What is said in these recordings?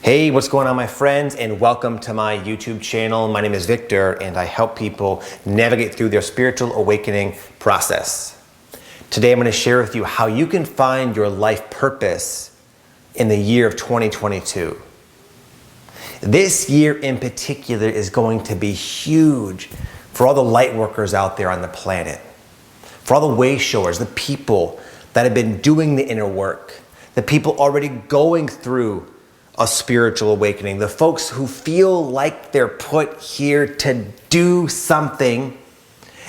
Hey, what's going on, my friends, and welcome to my YouTube channel. My name is Victor, and I help people navigate through their spiritual awakening process. Today, I'm going to share with you how you can find your life purpose in the year of 2022. This year in particular is going to be huge for all the light workers out there on the planet, for all the way showers, the people that have been doing the inner work, the people already going through a spiritual awakening, the folks who feel like they're put here to do something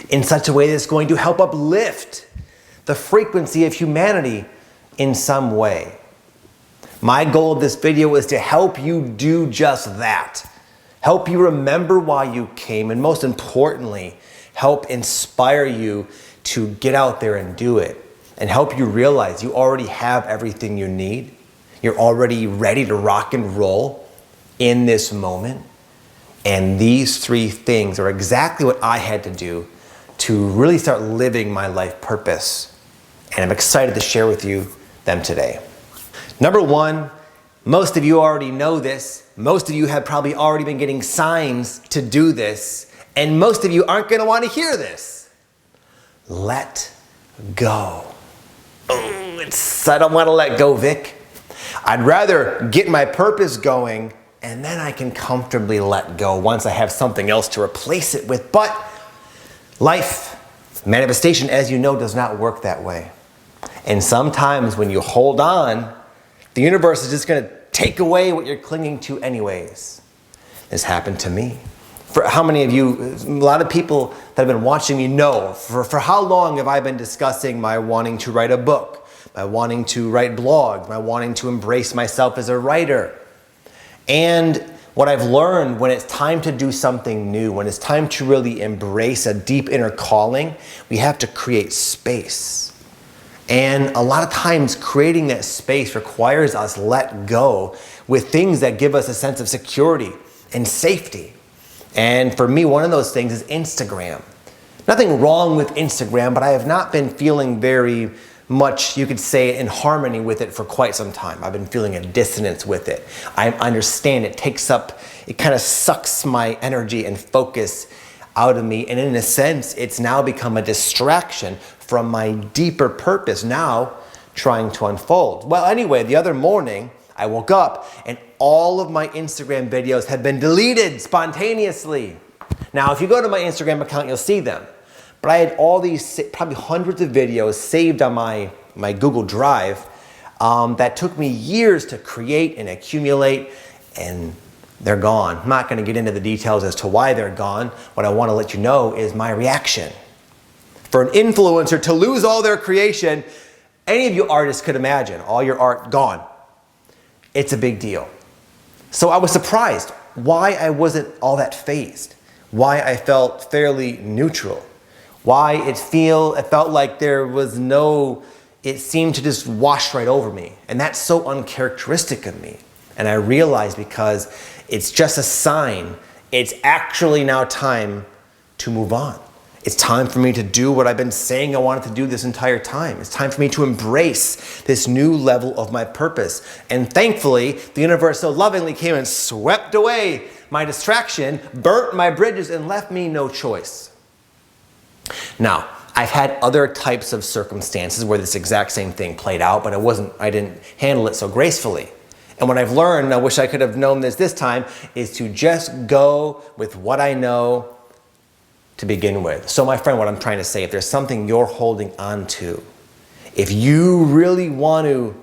in such a way that's going to help uplift the frequency of humanity in some way. My goal of this video is to help you do just that. Help you remember why you came, and most importantly, help inspire you to get out there and do it, and help you realize you already have everything you need. You're already ready to rock and roll in this moment. And these three things are exactly what I had to do to really start living my life purpose. And I'm excited to share with you them today. Number one, most of you already know this. Most of you have probably already been getting signs to do this. And most of you aren't going to want to hear this. Let go. I don't want to let go, Vic. I'd rather get my purpose going and then I can comfortably let go once I have something else to replace it with. But life, manifestation, as you know, does not work that way. And sometimes when you hold on, the universe is just going to take away what you're clinging to anyways. This happened to me. For how many of you, a lot of people that have been watching me know, for how long have I been discussing my wanting to write a book? My wanting to write blogs, my wanting to embrace myself as a writer. And what I've learned, when it's time to do something new, when it's time to really embrace a deep inner calling, we have to create space. And a lot of times creating that space requires us let go with things that give us a sense of security and safety. And for me, one of those things is Instagram. Nothing wrong with Instagram, but I have not been feeling very much, you could say, in harmony with it for quite some time. I've been feeling a dissonance with it. I understand it kind of sucks my energy and focus out of me. And in a sense, it's now become a distraction from my deeper purpose now trying to unfold. Well, anyway, the other morning I woke up and all of my Instagram videos had been deleted spontaneously. Now, if you go to my Instagram account, you'll see them. But I had all these, probably hundreds of videos saved on my Google Drive that took me years to create and accumulate, and they're gone. I'm not going to get into the details as to why they're gone. What I want to let you know is my reaction. For an influencer to lose all their creation, any of you artists could imagine, all your art gone. It's a big deal. So I was surprised why I wasn't all that fazed, why I felt fairly neutral. Why it felt like there was it seemed to just wash right over me. And that's so uncharacteristic of me. And I realized because it's just a sign, it's actually now time to move on. It's time for me to do what I've been saying I wanted to do this entire time. It's time for me to embrace this new level of my purpose. And thankfully, the universe so lovingly came and swept away my distraction, burnt my bridges, and left me no choice. Now, I've had other types of circumstances where this exact same thing played out, but I didn't handle it so gracefully. And what I've learned, I wish I could have known this time, is to just go with what I know to begin with. So my friend, what I'm trying to say, if there's something you're holding on to, if you really want to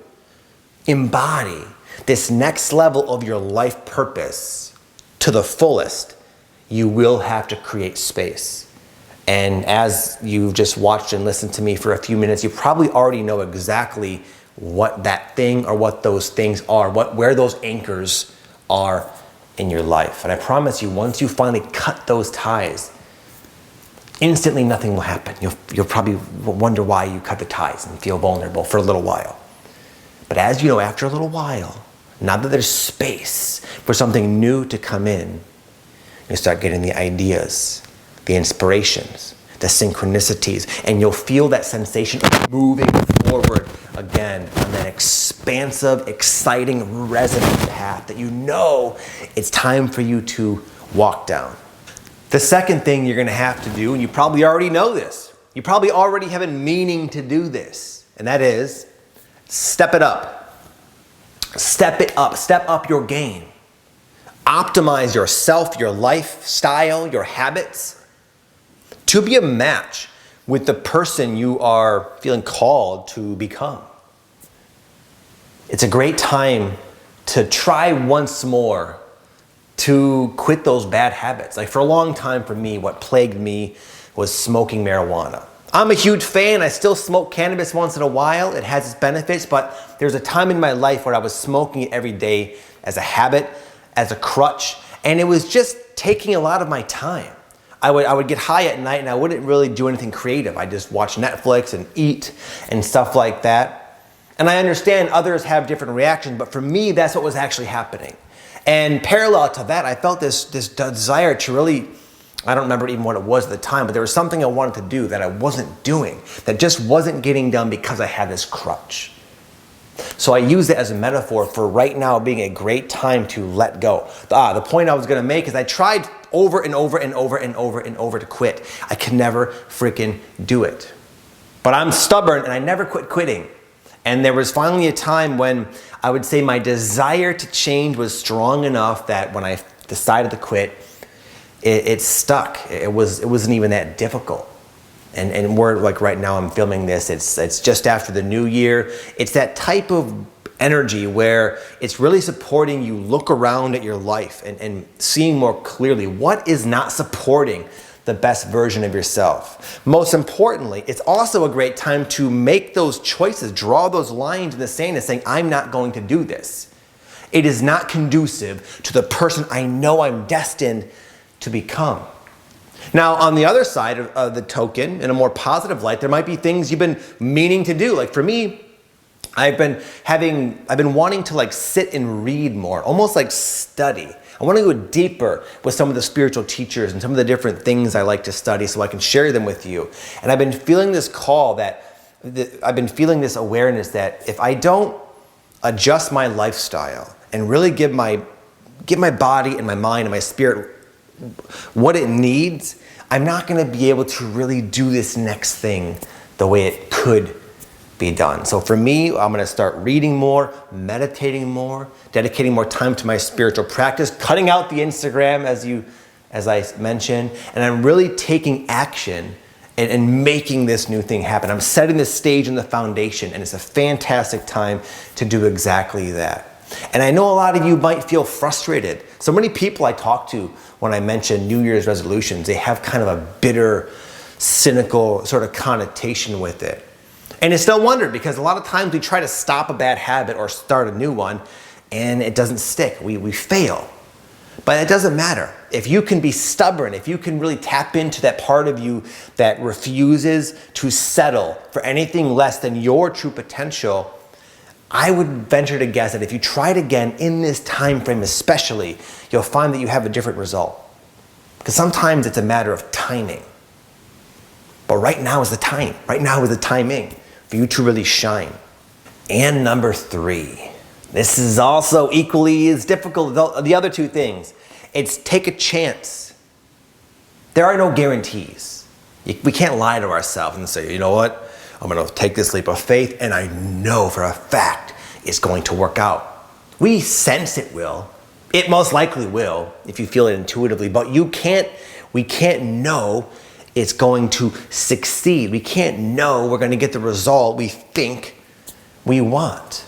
embody this next level of your life purpose to the fullest, you will have to create space. And as you've just watched and listened to me for a few minutes, you probably already know exactly what that thing or what those things are, where those anchors are in your life. And I promise you, once you finally cut those ties, instantly nothing will happen. You'll probably wonder why you cut the ties and feel vulnerable for a little while. But as you know, after a little while, now that there's space for something new to come in, you start getting the ideas, the inspirations, the synchronicities, and you'll feel that sensation of moving forward again on that expansive, exciting, resonant path that you know it's time for you to walk down. The second thing you're gonna have to do, and you probably already know this, you probably already have been meaning to do this, and that is step it up. Step it up, step up your game. Optimize yourself, your lifestyle, your habits to be a match with the person you are feeling called to become. It's a great time to try once more to quit those bad habits. Like for a long time for me, what plagued me was smoking marijuana. I'm a huge fan. I still smoke cannabis once in a while. It has its benefits, but there's a time in my life where I was smoking it every day as a habit, as a crutch, and it was just taking a lot of my time. I would get high at night and I wouldn't really do anything creative. I just watch Netflix and eat and stuff like that. And I understand others have different reactions, but for me, that's what was actually happening. And parallel to that, I felt this desire to really, I don't remember even what it was at the time, but there was something I wanted to do that I wasn't doing, that just wasn't getting done because I had this crutch. So I use it as a metaphor for right now being a great time to let go. The point I was gonna make is I tried over and over and over and over and over to quit. I could never freaking do it. But I'm stubborn and I never quit quitting. And there was finally a time when I would say my desire to change was strong enough that when I decided to quit, it stuck. It wasn't even that difficult. And we're like right now I'm filming this, it's just after the new year. It's that type of energy where it's really supporting you look around at your life and seeing more clearly what is not supporting the best version of yourself. Most importantly, it's also a great time to make those choices, draw those lines in the sand and saying, I'm not going to do this. It is not conducive to the person I know I'm destined to become. Now, on the other side of the token, in a more positive light, there might be things you've been meaning to do. Like for me, I've been wanting to like sit and read more, almost like study. I want to go deeper with some of the spiritual teachers and some of the different things I like to study so I can share them with you. And I've been feeling this call I've been feeling this awareness that if I don't adjust my lifestyle and really give my body and my mind and my spirit what it needs, I'm not going to be able to really do this next thing the way it could be done. So for me, I'm going to start reading more, meditating more, dedicating more time to my spiritual practice, cutting out the Instagram as I mentioned, and I'm really taking action and making this new thing happen. I'm setting the stage and the foundation, and it's a fantastic time to do exactly that. And I know a lot of you might feel frustrated. So many people I talk to when I mention New Year's resolutions, they have kind of a bitter, cynical sort of connotation with it. And it's no wonder, because a lot of times we try to stop a bad habit or start a new one and it doesn't stick. We fail. But it doesn't matter. If you can be stubborn, if you can really tap into that part of you that refuses to settle for anything less than your true potential, I would venture to guess that if you try it again in this time frame especially, you'll find that you have a different result. Because sometimes it's a matter of timing. But right now is the time. Right now is the timing for you to really shine. And number 3, this is also equally as difficult as the other 2 things. It's take a chance. There are no guarantees. We can't lie to ourselves and say, you know what? I'm going to take this leap of faith and I know for a fact it's going to work out. We sense it will. It most likely will if you feel it intuitively, but we can't know it's going to succeed. We can't know we're going to get the result we think we want.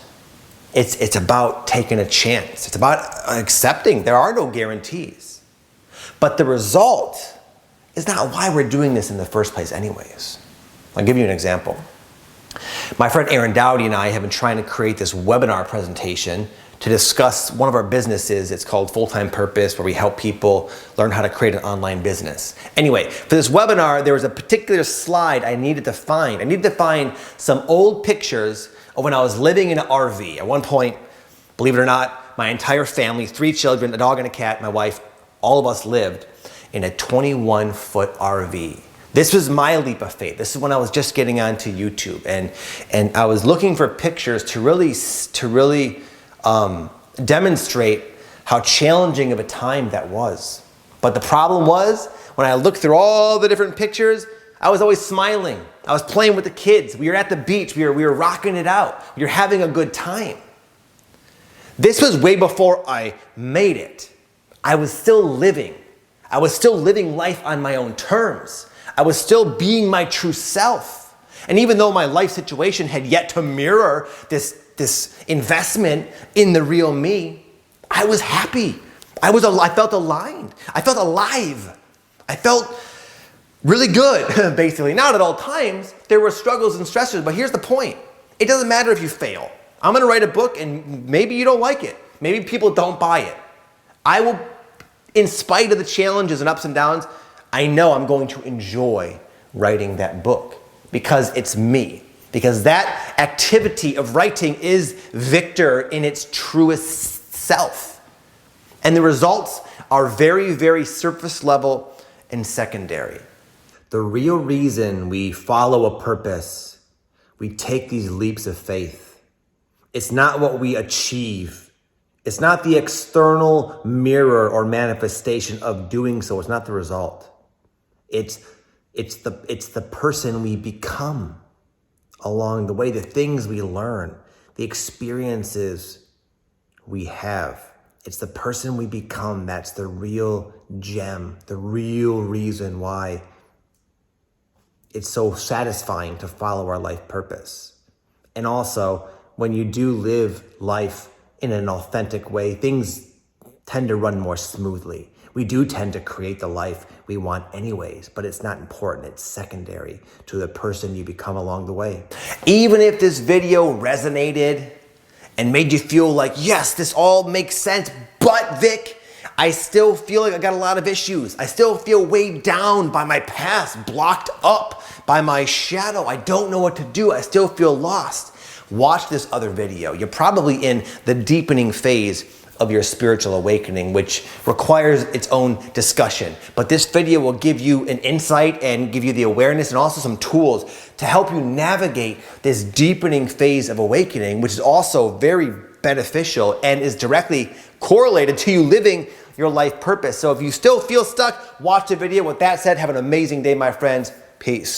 It's about taking a chance. It's about accepting there are no guarantees. But the result is not why we're doing this in the first place anyways. I'll give you an example. My friend Aaron Dowdy and I have been trying to create this webinar presentation to discuss one of our businesses. It's called Full-Time Purpose, where we help people learn how to create an online business. Anyway, for this webinar, there was a particular slide I needed to find. I needed to find some old pictures of when I was living in an RV. At one point, believe it or not, my entire family, 3 children, a dog and a cat, my wife, all of us lived in a 21-foot RV. This was my leap of faith. This is when I was just getting onto YouTube, and I was looking for pictures to really demonstrate how challenging of a time that was. But the problem was, when I looked through all the different pictures, I was always smiling. I was playing with the kids. We were at the beach. We were rocking it out. We were having a good time. This was way before I made it. I was still living. I was still living life on my own terms. I was still being my true self. And even though my life situation had yet to mirror this investment in the real me, I was happy. I felt aligned. I felt alive. I felt really good, basically. Not at all times. There were struggles and stressors, but here's the point. It doesn't matter if you fail. I'm going to write a book and maybe you don't like it. Maybe people don't buy it. I will, in spite of the challenges and ups and downs, I know I'm going to enjoy writing that book because it's me. Because that activity of writing is Victor in its truest self. And the results are very, very surface level and secondary. The real reason we follow a purpose, we take these leaps of faith, it's not what we achieve. It's not the external mirror or manifestation of doing so. It's not the result. It's the person we become along the way, the things we learn, the experiences we have. It's the person we become that's the real gem, the real reason why it's so satisfying to follow our life purpose. And also, when you do live life in an authentic way, things tend to run more smoothly. We do tend to create the life we want anyways, but it's not important. It's secondary to the person you become along the way. Even if this video resonated and made you feel like, yes, this all makes sense, but Vic, I still feel like I got a lot of issues. I still feel weighed down by my past, blocked up by my shadow. I don't know what to do. I still feel lost. Watch this other video. You're probably in the deepening phase of your spiritual awakening, which requires its own discussion. But this video will give you an insight and give you the awareness and also some tools to help you navigate this deepening phase of awakening, which is also very beneficial and is directly correlated to you living your life purpose. So if you still feel stuck, watch the video. With that said, have an amazing day, my friends. Peace.